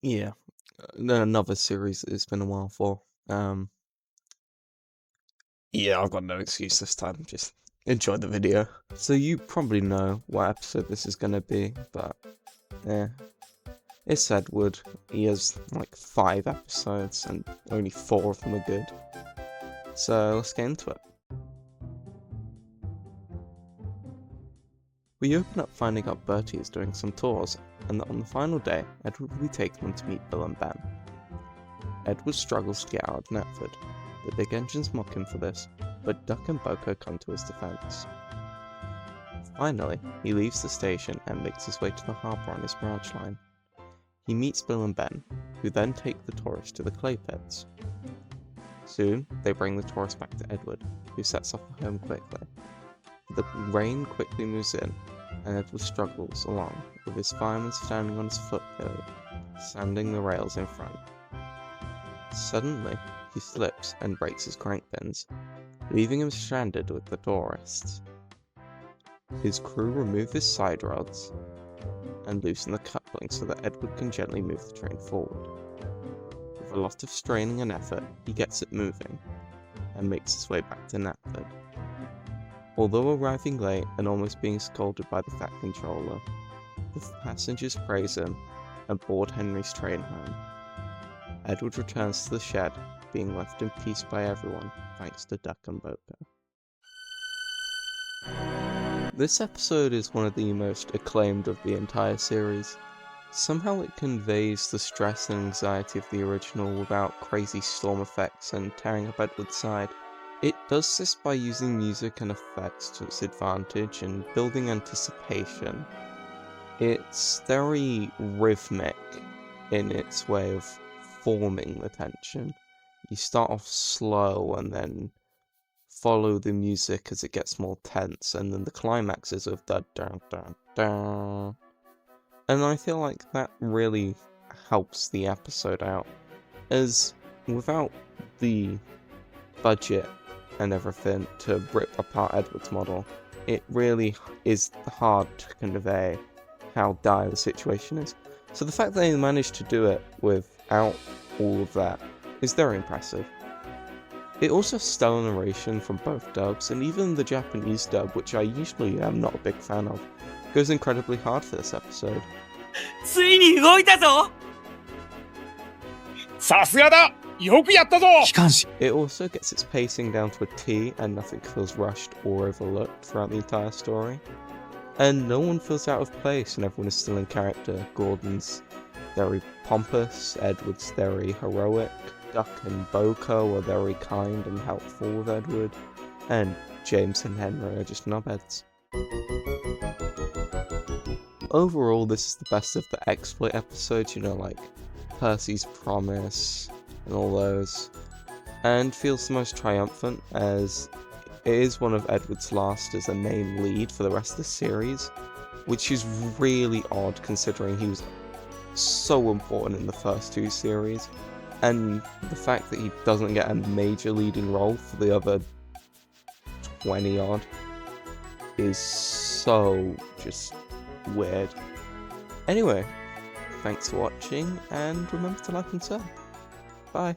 Yeah, another series that it's been a while for. Yeah, I've got no excuse this time. Just enjoy the video. So you probably know what episode this is gonna be, but yeah, it's Edward. He has like 5 episodes, and only 4 of them are good. So let's get into it. We open up finding out Bertie is doing some tours, and that on the final day, Edward will be taking them to meet Bill and Ben. Edward struggles to get out of Knapford. The big engines mock him for this, but Duck and Boko come to his defense. Finally, he leaves the station and makes his way to the harbour on his branch line. He meets Bill and Ben, who then take the tourist to the clay pits. Soon, they bring the tourist back to Edward, who sets off for home quickly. The rain quickly moves in, and Edward struggles along, with his fireman standing on his foot pillow, sanding the rails in front. Suddenly, he slips and breaks his crank pins, leaving him stranded with the tourists. His crew remove his side rods and loosen the couplings so that Edward can gently move the train forward. With a lot of straining and effort, he gets it moving and makes his way back to Knapford. Although arriving late and almost being scolded by the Fat Controller, the passengers praise him and board Henry's train home. Edward returns to the shed, being left in peace by everyone, thanks to Duck and Boko. This episode is one of the most acclaimed of the entire series. Somehow it conveys the stress and anxiety of the original without crazy storm effects and tearing up Edward's side. It does this by using music and effects to its advantage and building anticipation. It's very rhythmic in its way of forming the tension. You start off slow and then follow the music as it gets more tense, and then the climax is of da da da da. And I feel like that really helps the episode out, as without the budget and everything to rip apart Edward's model, it really is hard to convey how dire the situation is. So the fact that they managed to do it without all of that is very impressive. It also has stellar narration from both dubs, and even the Japanese dub, which I usually am not a big fan of, goes incredibly hard for this episode. ついに動いたぞさすがだよくやったぞ It also gets its pacing down to a T, and nothing feels rushed or overlooked throughout the entire story. And no one feels out of place, and everyone is still in character. Gordon's very pompous, Edward's very heroic, Duck and Boko are very kind and helpful with Edward, and James and Henry are just knobheads. Overall, this is the best of the exploit episodes, like Percy's Promise and all those, and feels the most triumphant as it is one of Edward's last as a main lead for the rest of the series, which is really odd considering he was so important in the first 2 series, and the fact that he doesn't get a major leading role for the other 20 odd is so just weird. Anyway, thanks for watching, and remember to like and sub. Bye.